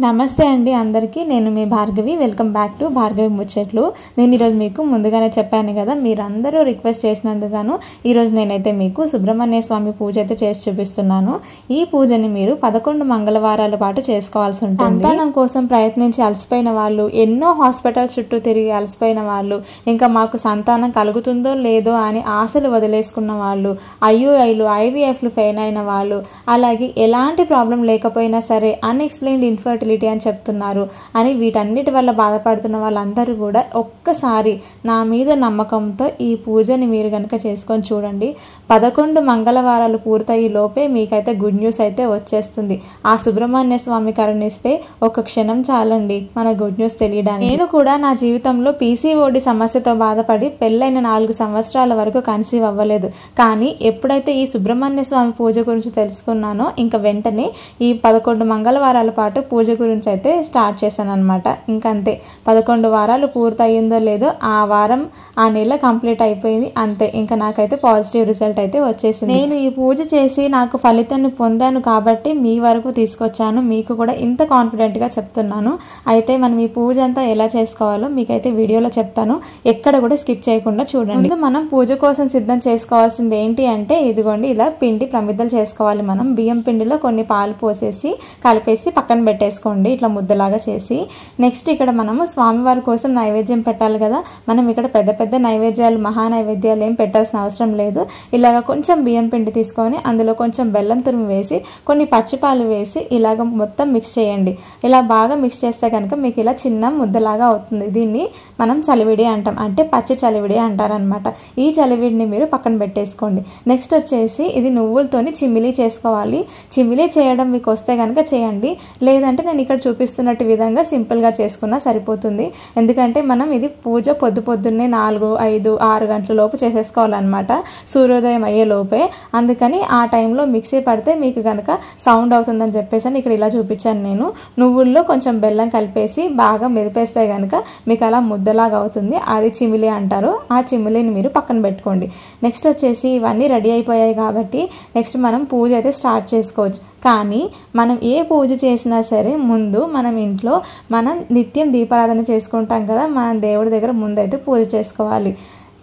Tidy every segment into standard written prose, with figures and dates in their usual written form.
నమస్తే అండి అందరికీ. నేను మీ Bhargavi. Welcome back to Bhargavi ముచ్చట్లు. నేను ఈరోజు మీకు ముందుగానే చెప్పాను కదా, మీరందరూ రిక్వెస్ట్ చేసినందుకు ఈరోజు నేనైతే మీకు సుబ్రహ్మణ్య స్వామి పూజ అయితే చేసి చూపిస్తున్నాను. ఈ పూజని మీరు 11 మంగళవారాల పాటు చేసుకోవాల్సి ఉంటుంది. సంతానం కోసం ప్రయత్నించి అలసిపోయిన వాళ్ళు, ఎన్నో హాస్పిటల్ చుట్టూ తిరిగి అలసిపోయిన వాళ్ళు, ఇంకా మాకు సంతానం కలుగుతుందో లేదో అని ఆశలు వదిలేసుకున్న వాళ్ళు, ఐయుఐలు ఐవీఎఫ్లు ఫెయిల్ అయిన వాళ్ళు, అలాగే ఎలాంటి ప్రాబ్లం లేకపోయినా సరే అన్ఎక్స్ప్లెయిన్డ్ ఇన్ఫర్టిలిటీ అని చెప్తున్నారు అని వీటన్నిటి వల్ల బాధపడుతున్న వాళ్ళందరూ కూడా ఒక్కసారి నా మీద నమ్మకంతో ఈ పూజని మీరు కనుక చేసుకొని చూడండి. 11 మంగళవారాలు పూర్తయ్యే లోపే మీకైతే గుడ్ న్యూస్ అయితే వచ్చేస్తుంది. ఆ సుబ్రహ్మణ్య స్వామి కరుణిస్తే ఒక క్షణం చాలండి మన గుడ్ న్యూస్ తెలియడానికి. నేను కూడా నా జీవితంలో పీసీఓడి సమస్యతో బాధపడి పెళ్ళైన 4 సంవత్సరాల వరకు కన్సీవ్ అవ్వలేదు. కానీ ఎప్పుడైతే ఈ సుబ్రహ్మణ్య స్వామి పూజ గురించి తెలుసుకున్నానో ఇంకా వెంటనే ఈ 11 మంగళవారాల పాటు పూజ గురించి అయితే స్టార్ట్ చేశాను అనమాట. ఇంకంతే 11 వారాలు పూర్తయిందో లేదో ఆ వారం ఆ నెల కంప్లీట్ అయిపోయింది. అంతే, ఇంకా నాకైతే పాజిటివ్ రిజల్ట్ అయితే వచ్చేసింది. నేను ఈ పూజ చేసి నాకు ఫలితాన్ని పొందాను కాబట్టి మీ వరకు తీసుకొచ్చాను. మీకు కూడా ఇంత కాన్ఫిడెంట్ గా చెప్తున్నాను. అయితే మనం ఈ పూజ అంతా ఎలా చేసుకోవాలో మీకైతే వీడియోలో చెప్తాను. ఎక్కడ కూడా స్కిప్ చేయకుండా చూడండి. మనం పూజ కోసం సిద్ధం చేసుకోవాల్సింది ఏంటి అంటే, ఇదిగోండి ఇలా పిండి ప్రమిద్దలు చేసుకోవాలి. మనం బియ్యం పిండిలో కొన్ని పాలు పోసేసి కలిపేసి పక్కన పెట్టేసుకోండి, ఇట్లా ముద్దలాగా చేసి. నెక్స్ట్ ఇక్కడ మనము స్వామివారి కోసం నైవేద్యం పెట్టాలి కదా. మనం ఇక్కడ పెద్ద పెద్ద నైవేద్యాలు, మహా నైవేద్యాలు ఏం పెట్టాల్సిన అవసరం లేదు. ఇలాగ కొంచెం బియ్యం పిండి తీసుకొని అందులో కొంచెం బెల్లం తురుము వేసి కొన్ని పచ్చిపాలు వేసి ఇలాగ మొత్తం మిక్స్ చేయండి. ఇలా బాగా మిక్స్ చేస్తే కనుక మీకు ఇలా చిన్న ముద్దలాగా అవుతుంది. దీన్ని మనం చలివిడి అంటాం, అంటే పచ్చి చలివిడి అంటారనమాట. ఈ చలివిడిని మీరు పక్కన పెట్టేసుకోండి. నెక్స్ట్ వచ్చేసి ఇది నువ్వులతోని చిమ్మిలి చేసుకోవాలి. చిమ్మిలి చేయడం మీకు వస్తే కనుక చేయండి, లేదంటే నేను ఇక్కడ చూపిస్తున్నట్టు విధంగా సింపుల్గా చేసుకున్నా సరిపోతుంది. ఎందుకంటే మనం ఇది పూజ పొద్దున్నే 4, 5, 6 గంటల లోపు చేసేసుకోవాలన్నమాట, సూర్యోదయం అయ్యే లోపే. అందుకని ఆ టైంలో మిక్సీ పడితే మీకు కనుక సౌండ్ అవుతుందని చెప్పేసి అని ఇక్కడ ఇలా చూపించాను నేను. నువ్వుల్లో కొంచెం బెల్లం కలిపేసి బాగా మెదిపేస్తే కనుక మీకు అలా ముద్దలాగా అవుతుంది. అది చిమిలి అంటారు. ఆ చిమిలిని మీరు పక్కన పెట్టుకోండి. నెక్స్ట్ వచ్చేసి ఇవన్నీ రెడీ అయిపోయాయి కాబట్టి నెక్స్ట్ మనం పూజ అయితే స్టార్ట్ చేసుకోవచ్చు. కానీ మనం ఏ పూజ చేసినా సరే ముందు మనం ఇంట్లో మనం నిత్యం దీపారాధన చేసుకుంటాం కదా, మనం దేవుడి దగ్గర ముందైతే పూజ చేసుకోవాలి.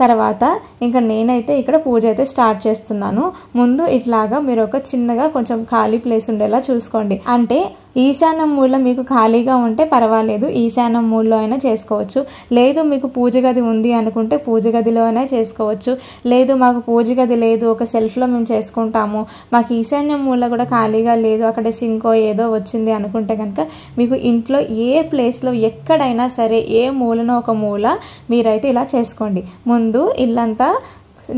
తర్వాత ఇంకా నేనైతే ఇక్కడ పూజ అయితే స్టార్ట్ చేస్తున్నాను. ముందు ఇట్లాగా మీరు ఒక చిన్నగా కొంచెం ఖాళీ ప్లేస్ ఉండేలా చూసుకోండి. అంటే ఈశాన్యం మూల మీకు ఖాళీగా ఉంటే పర్వాలేదు, ఈశాన్యం మూలలో అయినా చేసుకోవచ్చు. లేదు మీకు పూజ గది ఉంది అనుకుంటే పూజ గదిలో అయినా చేసుకోవచ్చు. లేదు మాకు పూజ గది లేదు, ఒక సెల్ఫ్లో మేము చేసుకుంటాము, మాకు ఈశాన్యం మూల కూడా ఖాళీగా లేదు, అక్కడ సింకో ఏదో వచ్చింది అనుకుంటే కనుక మీకు ఇంట్లో ఏ ప్లేస్లో ఎక్కడైనా సరే ఏ మూలనో ఒక మూల మీరైతే ఇలా చేసుకోండి. ముందు ఇల్లంతా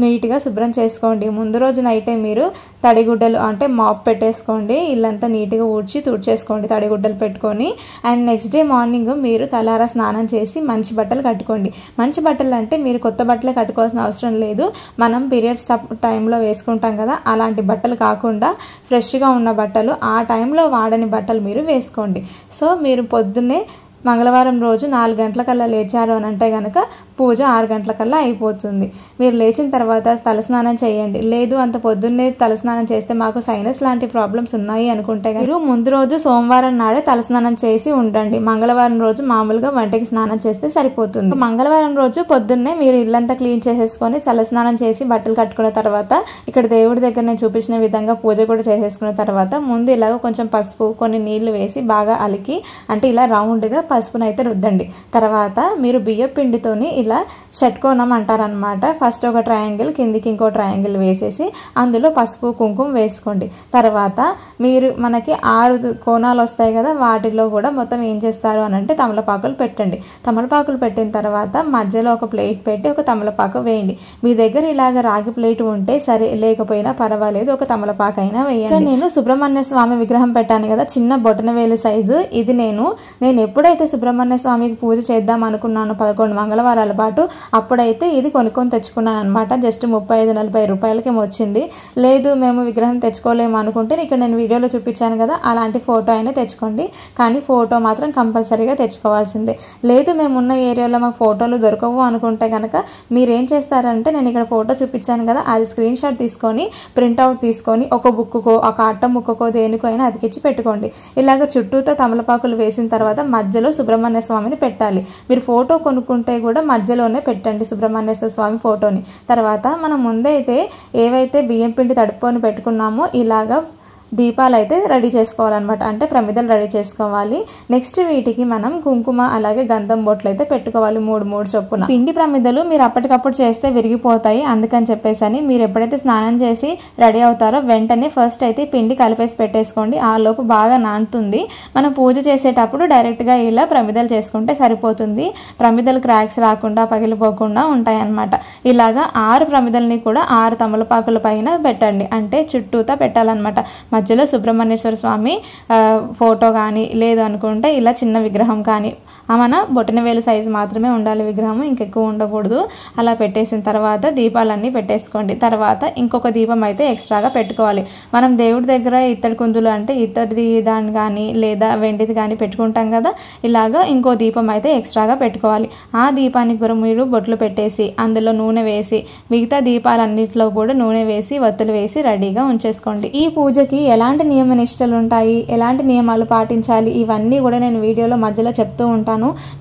నీట్గా శుభ్రం చేసుకోండి. ముందు రోజు నైటే మీరు తడిగుడ్డలు అంటే మాప్ పెట్టేసుకోండి, ఇల్లంతా నీట్గా ఊడ్చి తుడిచేసుకోండి తడిగుడ్డలు పెట్టుకొని. అండ్ నెక్స్ట్ డే మార్నింగ్ మీరు తలారా స్నానం చేసి మంచి బట్టలు కట్టుకోండి. మంచి బట్టలు అంటే మీరు కొత్త బట్టలే కట్టుకోవాల్సిన అవసరం లేదు. మనం పీరియడ్స్ టైంలో వేసుకుంటాం కదా, అలాంటి బట్టలు కాకుండా ఫ్రెష్గా ఉన్న బట్టలు, ఆ టైంలో వాడని బట్టలు మీరు వేసుకోండి. సో మీరు పొద్దున్నే మంగళవారం రోజు 4 గంటలకల్లా లేచారు అని అంటే కనుక పూజ 6 గంటలకల్లా అయిపోతుంది. మీరు లేచిన తర్వాత తలస్నానం చేయండి. లేదు అంత పొద్దున్నే తలస్నానం చేస్తే మాకు సైనస్ లాంటి ప్రాబ్లమ్స్ ఉన్నాయి అనుకుంటే మీరు ముందు రోజు సోమవారం నాడే తలస్నానం చేసి ఉండండి. మంగళవారం రోజు మామూలుగా వంటకి స్నానం చేస్తే సరిపోతుంది. మంగళవారం రోజు పొద్దున్నే మీరు ఇల్లంతా క్లీన్ చేసేసుకొని తలస్నానం చేసి బట్టలు కట్టుకున్న తర్వాత ఇక్కడ దేవుడి దగ్గర నేను చూపించిన విధంగా పూజ కూడా చేసేసుకున్న తర్వాత ముందు ఇలాగ కొంచెం పసుపు కొన్ని నీళ్లు వేసి బాగా అలికి అంటే ఇలా రౌండ్గా పసుపును అయితే రుద్దండి. తర్వాత మీరు బియ్య పిండితోని ఇలా షట్కోణం అంటారనమాట. ఫస్ట్ ఒక ట్రయాంగిల్, కిందికి ఇంకో ట్రయాంగిల్ వేసేసి అందులో పసుపు కుంకుమ వేసుకోండి. తర్వాత మీరు మనకి 6 కోణాలు వస్తాయి కదా, వాటిలో కూడా మొత్తం ఏం చేస్తారు అని అంటే తమలపాకులు పెట్టండి. తమలపాకులు పెట్టిన తర్వాత మధ్యలో ఒక ప్లేట్ పెట్టి ఒక తమలపాకు వేయండి. మీ దగ్గర ఇలాగ రాగి ప్లేట్ ఉంటే సరే, లేకపోయినా పర్వాలేదు, ఒక తమలపాకు అయినా వేయండి. నేను సుబ్రహ్మణ్య స్వామి విగ్రహం పెట్టాను కదా, చిన్న బొటనవేలు సైజు. ఇది నేను ఎప్పుడైతే సుబ్రహ్మణ్య స్వామికి పూజ చేద్దాం అనుకున్నాను 11 మంగళవారాల సంవత్సరాల పాటు. అప్పుడైతే ఇది కొనుక్కొని తెచ్చుకున్నాను అనమాట. జస్ట్ 35-40 రూపాయలకి వచ్చింది. లేదు మేము విగ్రహం తెచ్చుకోలేము అనుకుంటే ఇక్కడ నేను వీడియోలో చూపించాను కదా, అలాంటి ఫోటో అయినా తెచ్చుకోండి. కానీ ఫోటో మాత్రం కంపల్సరీగా తెచ్చుకోవాల్సిందే. లేదు మేము ఉన్న ఏరియాలో మాకు ఫోటోలు దొరకవు అనుకుంటే కనుక మీరేం చేస్తారంటే, నేను ఇక్కడ ఫోటో చూపించాను కదా, అది స్క్రీన్ షాట్ తీసుకొని ప్రింట్అవుట్ తీసుకొని ఒక బుక్కుకో ఒక అట్ట ముక్కకో దేనికో అయినా అతికిచ్చి పెట్టుకోండి. ఇలాగ చుట్టూతో తమలపాకులు వేసిన తర్వాత మధ్యలో సుబ్రహ్మణ్య స్వామిని పెట్టాలి. మీరు ఫోటో కొనుక్కుంటే కూడా మధ్యలోనే పెట్టండి సుబ్రహ్మణ్యేశ్వర స్వామి ఫోటోని. తర్వాత మనం ముందైతే ఏవైతే బియ్యం పిండి తడుపుకొని పెట్టుకున్నామో ఇలాగా దీపాలు అయితే రెడీ చేసుకోవాలన్నమాట. అంటే ప్రమిదలు రెడీ చేసుకోవాలి. నెక్స్ట్ వీటికి మనం కుంకుమ అలాగే గంధం బొట్లు అయితే పెట్టుకోవాలి, 3 చొప్పున. పిండి ప్రమిదలు మీరు అప్పటికప్పుడు చేస్తే విరిగిపోతాయి, అందుకని చెప్పేసి మీరు ఎప్పుడైతే స్నానం చేసి రెడీ అవుతారో వెంటనే ఫస్ట్ అయితే పిండి కలిపేసి పెట్టేసుకోండి. ఆ లోపు బాగా నానుతుంది. మనం పూజ చేసేటప్పుడు డైరెక్ట్గా ఇలా ప్రమిదలు చేసుకుంటే సరిపోతుంది. ప్రమిదలు క్రాక్స్ రాకుండా పగిలిపోకుండా ఉంటాయి అన్నమాట. ఇలాగా 6 ప్రమిదల్ని కూడా 6 తమలపాకుల పైన పెట్టండి, అంటే చుట్టూతా పెట్టాలన్నమాట. మధ్యలో సుబ్రహ్మణ్యేశ్వర స్వామి ఫోటో కానీ, లేదు అనుకుంటే ఇలా చిన్న విగ్రహం కానీ, మన బొటనవేలు సైజు మాత్రమే ఉండాలి విగ్రహం, ఇంకెక్కువ ఉండకూడదు. అలా పెట్టేసిన తర్వాత దీపాలన్నీ పెట్టేసుకోండి. తర్వాత ఇంకొక దీపం అయితే ఎక్స్ట్రాగా పెట్టుకోవాలి. మనం దేవుడి దగ్గర ఇత్తడి కుందులు అంటే ఇత్తడిది దాన్ని కానీ లేదా వెండిది కానీ పెట్టుకుంటాం కదా, ఇలాగా ఇంకో దీపం అయితే ఎక్స్ట్రాగా పెట్టుకోవాలి. ఆ దీపానికి కూడా మీరు బొట్లు పెట్టేసి అందులో నూనె వేసి మిగతా దీపాలన్నింటిలో కూడా నూనె వేసి వత్తులు వేసి రెడీగా ఉంచేసుకోండి. ఈ పూజకి ఎలాంటి నియమ నిష్టలు ఉంటాయి, ఎలాంటి నియమాలు పాటించాలి, ఇవన్నీ కూడా నేను వీడియోలో మధ్యలో చెప్తూ ఉంటాను.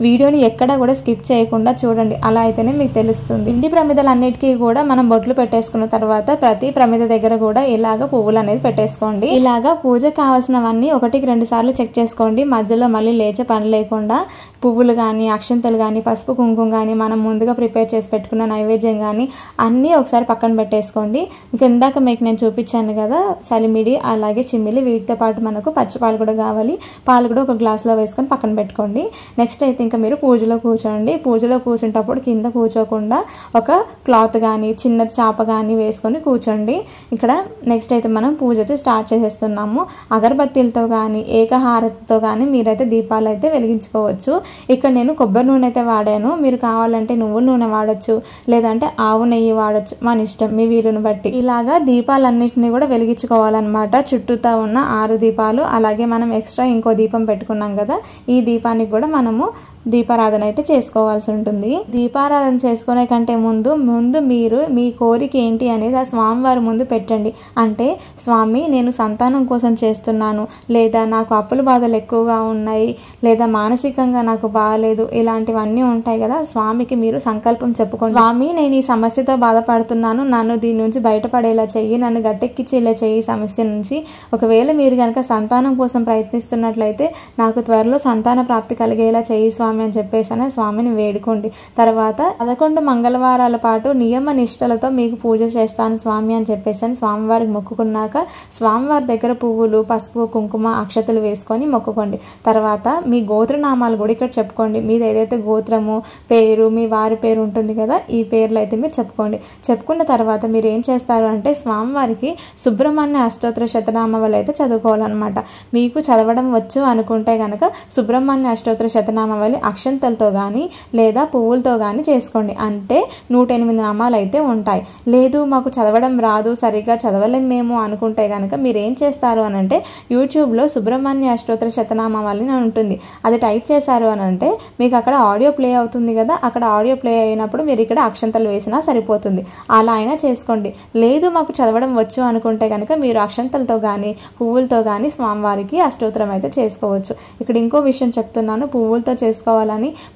వీడియోని ఎక్కడ కూడా స్కిప్ చేయకుండా చూడండి, అలా అయితేనే మీకు తెలుస్తుంది. పిండి ప్రమిదలన్నిటికీ కూడా మనం బొట్లు పెట్టేసుకున్న తర్వాత ప్రతి ప్రమిద దగ్గర కూడా ఇలాగ పువ్వులు అనేది పెట్టేసుకోండి. ఇలాగా పూజకు కావాల్సినవన్నీ 1-2 సార్లు చెక్ చేసుకోండి. మధ్యలో మళ్ళీ లేచే పని లేకుండా పువ్వులు కానీ, అక్షంతలు కానీ, పసుపు కుంకుమ కానీ, మనం ముందుగా ప్రిపేర్ చేసి పెట్టుకున్న నైవేద్యం కానీ అన్నీ ఒకసారి పక్కన పెట్టేసుకోండి. ఇందాక మీకు నేను చూపించాను కదా చలిమిడి అలాగే చిమ్మిలి, వీటితో పాటు మనకు పచ్చిపాలు కూడా కావాలి. పాలు కూడా ఒక గ్లాసులో వేసుకొని పక్కన పెట్టుకోండి. నెక్స్ట్ అయితే ఇంకా మీరు పూజలో కూర్చోండి. పూజలో కూర్చుంటప్పుడు కింద కూర్చోకుండా ఒక క్లాత్ కానీ చిన్న చాప కానీ వేసుకొని కూర్చోండి. ఇక్కడ నెక్స్ట్ అయితే మనం పూజ అయితే స్టార్ట్ చేసేస్తున్నాము. అగరబత్తీలతో కానీ ఏకహారతితో కానీ మీరైతే దీపాలు అయితే వెలిగించుకోవచ్చు. ఇక్కడ నేను కొబ్బరి నూనె అయితే వాడాను. మీరు కావాలంటే నువ్వుల నూనె వాడచ్చు, లేదంటే ఆవు నెయ్యి వాడచ్చు, మన ఇష్టం, మీ వీలుని బట్టి. ఇలాగా దీపాలన్నింటినీ కూడా వెలిగించుకోవాలన్నమాట. చుట్టూతా ఉన్న 6 దీపాలు, అలాగే మనం ఎక్స్ట్రా ఇంకో దీపం పెట్టుకున్నాం కదా, ఈ దీపానికి కూడా మనము దీపారాధన అయితే చేసుకోవాల్సి ఉంటుంది. దీపారాధన చేసుకునే కంటే ముందు మీరు మీ కోరిక ఏంటి అనేది ఆ స్వామివారి ముందు పెట్టండి. అంటే స్వామి నేను సంతానం కోసం చేస్తున్నాను, లేదా నాకు అప్పుల బాధలు ఎక్కువగా ఉన్నాయి, లేదా మానసికంగా నాకు బాగాలేదు, ఇలాంటివన్నీ ఉంటాయి కదా, స్వామికి మీరు సంకల్పం చెప్పుకోండి. స్వామి నేను ఈ సమస్యతో బాధపడుతున్నాను, నన్ను దీని నుంచి బయటపడేలా చెయ్యి, నన్ను గట్టెక్కించేలా చెయ్యి ఈ సమస్య నుంచి. ఒకవేళ మీరు కనుక సంతానం కోసం ప్రయత్నిస్తున్నట్లయితే నాకు త్వరలో సంతాన ప్రాప్తి కలిగేలా చెయ్యి స్వామి అని చెప్పేసి స్వామిని వేడుకోండి. తర్వాత 11 మంగళవారాల పాటు నియమ నిష్టలతో మీకు పూజ చేస్తాను స్వామి అని చెప్పేసి స్వామివారికి మొక్కుకున్నాక స్వామివారి దగ్గర పువ్వులు, పసుపు, కుంకుమ, అక్షతలు వేసుకొని మొక్కుకోండి. తర్వాత మీ గోత్రనామాలు కూడా ఇక్కడ చెప్పుకోండి. మీది ఏదైతే గోత్రము పేరు, మీ వారి పేరు ఉంటుంది కదా, ఈ పేర్లు అయితే మీరు చెప్పుకోండి. చెప్పుకున్న తర్వాత మీరు ఏం చేస్తారు అంటే స్వామివారికి సుబ్రహ్మణ్య అష్టోత్తర శతనామావళి అయితే చదువుకోవాలన్నమాట. మీకు చదవడం వచ్చు అనుకుంటే కనుక సుబ్రహ్మణ్య అష్టోత్తర శతనామావళి అక్షంతలతో కానీ లేదా పువ్వులతో కానీ చేసుకోండి. అంటే 108 నామాలు అయితే ఉంటాయి. లేదు మాకు చదవడం రాదు, సరిగ్గా చదవలేం మేము అనుకుంటే కనుక మీరు ఏం చేస్తారు అని అంటే యూట్యూబ్లో సుబ్రహ్మణ్య అష్టోత్తర శతనామావళి అని ఉంటుంది, అది టైప్ చేశారు అని అంటే మీకు అక్కడ ఆడియో ప్లే అవుతుంది కదా, అక్కడ ఆడియో ప్లే అయినప్పుడు మీరు ఇక్కడ అక్షంతలు వేసినా సరిపోతుంది. అలా అయినా చేసుకోండి. లేదు మాకు చదవడం వచ్చు అనుకుంటే కనుక మీరు అక్షంతలతో కానీ పువ్వులతో కానీ స్వామివారికి అష్టోత్తరం అయితే చేసుకోవచ్చు. ఇక్కడ ఇంకో విషయం చెప్తున్నాను, పువ్వులతో చేసుకోవాలని.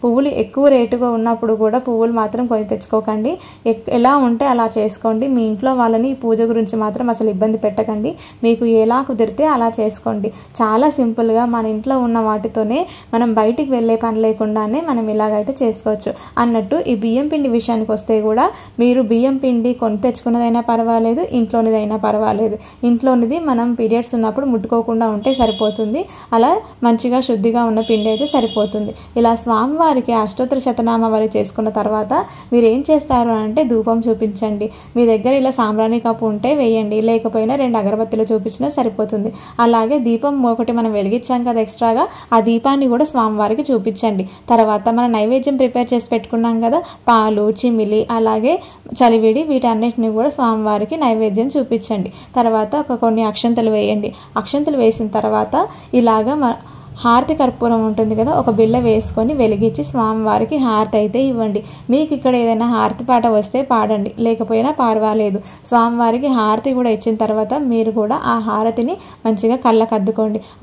పువ్వులు ఎక్కువ రేటుగా ఉన్నప్పుడు కూడా పువ్వులు మాత్రం కొని తెచ్చుకోకండి. ఎలా ఉంటే అలా చేసుకోండి. మీ ఇంట్లో వాళ్ళని ఈ పూజ గురించి మాత్రం అసలు ఇబ్బంది పెట్టకండి. మీకు ఎలా కుదిరితే అలా చేసుకోండి. చాలా సింపుల్గా మన ఇంట్లో ఉన్న వాటితోనే మనం బయటికి వెళ్ళే పని లేకుండానే మనం ఇలాగైతే చేసుకోవచ్చు. అన్నట్టు ఈ బియ్యం పిండి విషయానికి వస్తే కూడా మీరు బియ్యం పిండి కొని తెచ్చుకున్నదైనా పర్వాలేదు, ఇంట్లోనిదైనా పర్వాలేదు. ఇంట్లోనిది మనం పీరియడ్స్ ఉన్నప్పుడు ముట్టుకోకుండా ఉంటే సరిపోతుంది. అలా మంచిగా శుద్ధిగా ఉన్న పిండి అయితే సరిపోతుంది. ఇలా ఇలా స్వామివారికి అష్టోత్తర శతనామావళి చేసుకున్న తర్వాత మీరు ఏం చేస్తారు అంటే ధూపం చూపించండి. మీ దగ్గర ఇలా సాంబ్రాణి కప్పు ఉంటే వేయండి, లేకపోయినా 2 అగరబత్తులు చూపించినా సరిపోతుంది. అలాగే దీపం ఒకటి మనం వెలిగించాం కదా ఎక్స్ట్రాగా, ఆ దీపాన్ని కూడా స్వామివారికి చూపించండి. తర్వాత మనం నైవేద్యం ప్రిపేర్ చేసి పెట్టుకున్నాం కదా, పాలు, చిమిలి, అలాగే చలివిడి, వీటన్నిటిని కూడా స్వామివారికి నైవేద్యం చూపించండి. తర్వాత కొన్ని అక్షంతలు వేయండి. అక్షంతలు వేసిన తర్వాత ఇలాగా హారతి కర్పూరం ఉంటుంది కదా, ఒక బిళ్ళ వేసుకొని వెలిగించి స్వామివారికి హారతి అయితే ఇవ్వండి. మీకు ఇక్కడ ఏదైనా హారతి పాట వస్తే పాడండి, లేకపోయినా పర్వాలేదు. స్వామివారికి హారతి కూడా ఇచ్చిన తర్వాత మీరు కూడా ఆ హారతిని మంచిగా కళ్ళకు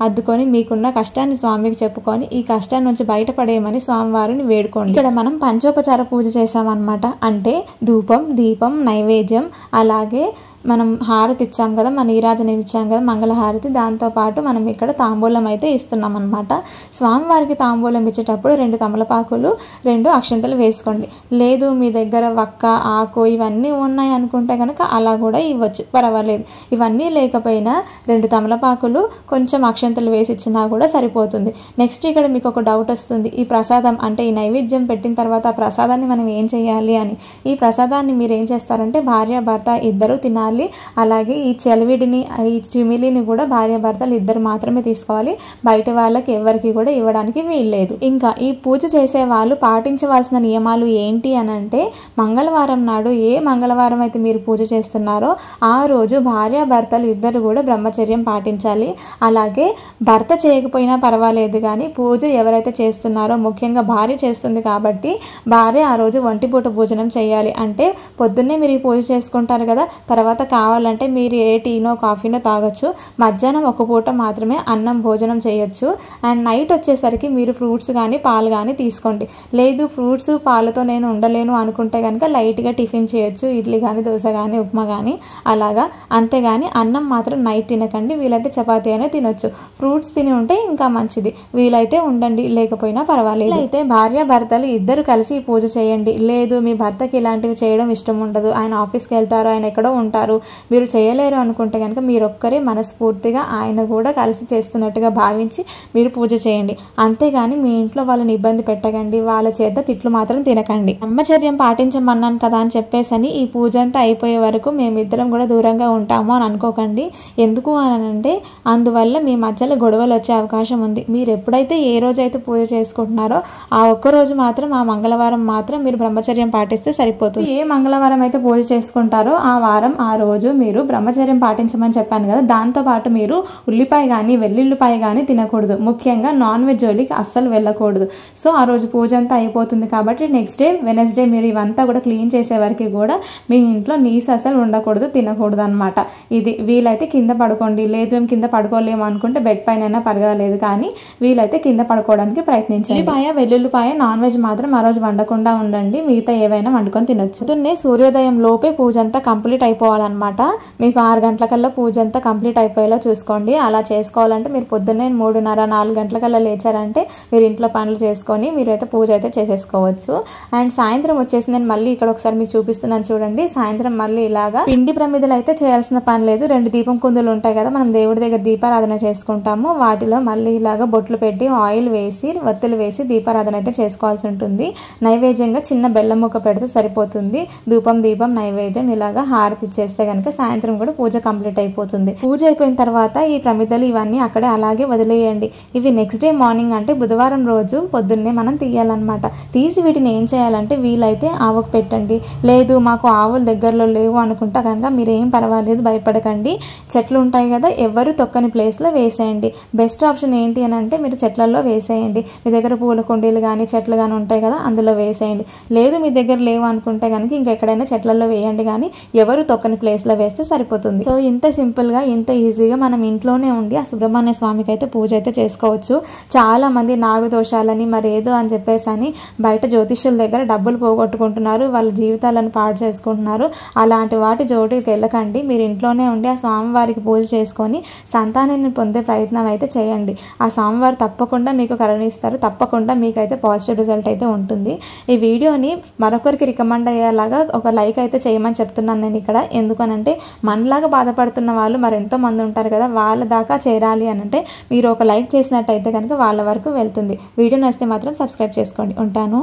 అద్దుకొని మీకున్న కష్టాన్ని స్వామికి చెప్పుకొని ఈ కష్టాన్ని నుంచి బయటపడేయమని స్వామివారిని వేడుకోండి. ఇక్కడ మనం పంచోపచార పూజ చేసామన్నమాట. అంటే ధూపం, దీపం, నైవేద్యం, అలాగే మనం హారతి ఇచ్చాం కదా, మన నీరాజనం ఇచ్చాం కదా, మంగళహారతి, దాంతోపాటు మనం ఇక్కడ తాంబూలం అయితే ఇస్తున్నాం అనమాట. స్వామివారికి తాంబూలం ఇచ్చేటప్పుడు 2 తమలపాకులు, 2 అక్షంతలు వేసుకోండి. లేదు మీ దగ్గర వక్క, ఆకు ఇవన్నీ ఉన్నాయి అనుకుంటే కనుక అలా కూడా ఇవ్వచ్చు, పర్వాలేదు. ఇవన్నీ లేకపోయినా 2 తమలపాకులు కొంచెం అక్షంతలు వేసి ఇచ్చినా కూడా సరిపోతుంది. నెక్స్ట్ ఇక్కడ మీకు ఒక డౌట్ వస్తుంది, ఈ ప్రసాదం అంటే ఈ నైవేద్యం పెట్టిన తర్వాత ఆ ప్రసాదాన్ని మనం ఏం చేయాలి అని. ఈ ప్రసాదాన్ని మీరు ఏం చేస్తారంటే భార్యాభర్త ఇద్దరు తినాలి. అలాగే ఈ చలివిడిని, ఈ చిమిలిని కూడా భార్యాభర్తలు ఇద్దరు మాత్రమే తీసుకోవాలి. బయట వాళ్ళకి ఎవరికి కూడా ఇవ్వడానికి వీల్లేదు. ఇంకా ఈ పూజ చేసే వాళ్ళు పాటించవలసిన నియమాలు ఏంటి అని అంటే, మంగళవారం నాడు ఏ మంగళవారం అయితే మీరు పూజ చేస్తున్నారో ఆ రోజు భార్యాభర్తలు ఇద్దరు కూడా బ్రహ్మచర్యం పాటించాలి. అలాగే భర్త చేయకపోయినా పర్వాలేదు, కానీ పూజ ఎవరైతే చేస్తున్నారో, ముఖ్యంగా భార్య చేస్తుంది కాబట్టి భార్య ఆ రోజు ఒంటిపూట భోజనం చేయాలి. అంటే పొద్దున్నే మీరు ఈ పూజ చేసుకుంటారు కదా, తర్వాత కావాలంటే మీరు ఏ టీనో కాఫీనో తాగొచ్చు. మధ్యాహ్నం ఒక పూట మాత్రమే అన్నం భోజనం చేయొచ్చు. అండ్ నైట్ వచ్చేసరికి మీరు ఫ్రూట్స్ కానీ పాలు కానీ తీసుకోండి. లేదు ఫ్రూట్స్ పాలతో నేను ఉండలేను అనుకుంటే కనుక లైట్గా టిఫిన్ చేయొచ్చు, ఇడ్లీ కానీ, దోశ కానీ, ఉప్మా కానీ అలాగా. అంతేగాని అన్నం మాత్రం నైట్ తినకండి. వీలైతే చపాతీ అయినా తినొచ్చు. ఫ్రూట్స్ తిని ఉంటే ఇంకా మంచిది, వీలైతే ఉండండి, లేకపోయినా పర్వాలేదు. అయితే భార్య భర్తలు ఇద్దరు కలిసి పూజ చేయండి. లేదు మీ భర్తకి ఇలాంటివి చేయడం ఇష్టం ఉండదు, ఆయన ఆఫీస్కి వెళ్తారు, ఆయన ఎక్కడో ఉంటారు, మీరు చేయలేరు అనుకుంటే కనుక మీరొక్కరే మనస్ఫూర్తిగా ఆయన కూడా కలిసి చేస్తున్నట్టుగా భావించి మీరు పూజ చేయండి. అంతేగాని మీ ఇంట్లో వాళ్ళని ఇబ్బంది పెట్టకండి, వాళ్ళ చేత తిట్లు మాత్రం తినకండి. బ్రహ్మచర్యం పాటించమన్నాను కదా అని చెప్పేసని ఈ పూజ అంతా అయిపోయే వరకు మేమిద్దరం కూడా దూరంగా ఉంటాము అని అనుకోకండి. ఎందుకు అని అంటే అందువల్ల మీ మధ్యలో గొడవలు వచ్చే అవకాశం ఉంది. మీరు ఎప్పుడైతే ఏ రోజైతే పూజ చేసుకుంటున్నారో ఆ ఒక్కరోజు మాత్రం, ఆ మంగళవారం మాత్రం మీరు బ్రహ్మచర్యం పాటిస్తే సరిపోతుంది. ఏ మంగళవారం అయితే పూజ చేసుకుంటారో ఆ వారం ఆ రోజు మీరు బ్రహ్మచర్యం పాటించమని చెప్పాను కదా, దాంతోపాటు మీరు ఉల్లిపాయ కానీ వెల్లుల్లిపాయ కానీ తినకూడదు. ముఖ్యంగా నాన్ వెజ్ జోలికి అస్సలు వెళ్ళకూడదు. సో ఆ రోజు పూజ అంతా అయిపోతుంది కాబట్టి నెక్స్ట్ డే వెనస్డే మీరు ఇవంతా కూడా క్లీన్ చేసే వరకు కూడా మీ ఇంట్లో నీసు అసలు ఉండకూడదు, తినకూడదు అనమాట. ఇది వీలైతే కింద పడుకోండి. లేదు మేము కింద పడుకోలేము అనుకుంటే బెడ్ పైన అయినా పర్వాలేదు, కానీ వీలైతే కింద పడుకోవడానికి ప్రయత్నించండి. ఉల్లిపాయ వెల్లుల్లిపాయ నాన్ వెజ్ మాత్రం ఆ రోజు వండకుండా ఉండండి, మిగతా ఏవైనా వండుకొని తినొచ్చు. పొద్దున్నే సూర్యోదయం లోపే పూజ అంతా కంప్లీట్ అయిపోవాలన్నమాట. మీకు 6 గంటలకల్లా పూజ అంతా కంప్లీట్ అయిపోయేలా చూసుకోండి. అలా చేసుకోవాలంటే మీరు పొద్దున్నే 3:30, 4 గంటలకల్లా లేచారంటే మీరు ఇంట్లో పనులు చేసుకొని మీరైతే పూజ అయితే చేసేసుకోవచ్చు. అండ్ సాయంత్రం వచ్చేసి నేను మళ్ళీ ఇక్కడ ఒకసారి మీకు చూపిస్తున్నాను చూడండి. సాయంత్రం మళ్ళీ ఇలాగా పిండి ప్రమిదలు అయితే చేయాల్సిన పని లేదు. 2 దీపం కుందులు ఉంటాయి కదా, మనం దేవుడి దగ్గర దీపారాధన చేసుకుంటాము. వాటిలో మళ్ళీ ఇలాగా బొట్లు పెట్టి ఆయిల్ వేసి వత్తులు వేసి దీపారాధన అయితే చేసుకోవాల్సి ఉంటుంది. నైవేద్యంగా చిన్న బెల్లం ముక్క పెడితే సరిపోతుంది. ధూపం, దీపం, నైవేద్యం ఇలాగా హారతి ఇచ్చేస్తే కనుక సాయంత్రం కూడా పూజ కంప్లీట్ అయిపోతుంది. పూజ అయిపోయిన తర్వాత ఈ ప్రమిదలు ఇవన్నీ అక్కడే అలాగే వదిలేయండి. ఇవి నెక్స్ట్ డే మార్నింగ్ అంటే బుధవారం రోజు పొద్దున్నే మనం తీయాలన్నమాట. తీసి వీటిని ఏం చేయాలంటే వీలైతే ఆవుకు పెట్టండి. లేదు మాకు ఆవులు దగ్గరలో లేవు అనుకుంటా కనుక మీరేం పర్వాలేదు, భయపడకండి. చెట్లు ఉంటాయి కదా, ఎవరు తొక్కని ప్లేస్లో వేసేయండి. బెస్ట్ ఆప్షన్ ఏంటి అని అంటే మీరు చెట్లలో వేసేయండి. మీ దగ్గర పూల కుండీలు కానీ చెట్లు కానీ ఉంటాయి కదా, అందులో వేసేయండి. లేదు మీ దగ్గర లేవు అనుకుంటే కనుక ఇంకెక్కడైనా చెట్లలో వేయండి, కానీ ఎవరు తొక్కని ప్లేస్లో వేస్తే సరిపోతుంది. సో ఇంత సింపుల్గా, ఇంత ఈజీగా మనం ఇంట్లోనే ఉండి ఆ సుబ్రహ్మణ్య స్వామికి అయితే పూజ అయితే చేసుకోవచ్చు. చాలా మంది నాగదోషాలని మరేదో అని చెప్పేసి అని బయట జ్యోతిష్యుల దగ్గర డబ్బులు పోగొట్టుకుంటున్నారు, వాళ్ళ జీవితాలను పాడు చేసుకుంటున్నారు. అలాంటి వాటి జోటికి వెళ్ళకండి. మీరు ఇంట్లోనే ఉండి ఆ స్వామివారికి పూజ చేసుకొని సంతానాన్ని పొందే ప్రయత్నం అయితే చేయండి. ఆ స్వామివారు తప్పకుండా మీకు కరుణిస్తారు, తప్పకుండా మీకైతే పాజిటివ్ రిజల్ట్ అయితే ఉంటుంది. ఈ వీడియోని మరొకరికి రికమెండ్ అయ్యేలాగా ఒక లైక్ అయితే చేయమని చెప్తున్నాను నేను ఇక్కడ. ఎందుకు ఎందుకనంటే మనలాగా బాధపడుతున్న వాళ్ళు మరి ఎంతో మంది ఉంటారు కదా, వాళ్ళ దాకా చేరాలి అని అంటే మీరు ఒక లైక్ చేసినట్టయితే కనుక వాళ్ళ వరకు వెళ్తుంది. వీడియో నచ్చితే మాత్రం సబ్స్క్రైబ్ చేసుకోండి. ఉంటాను.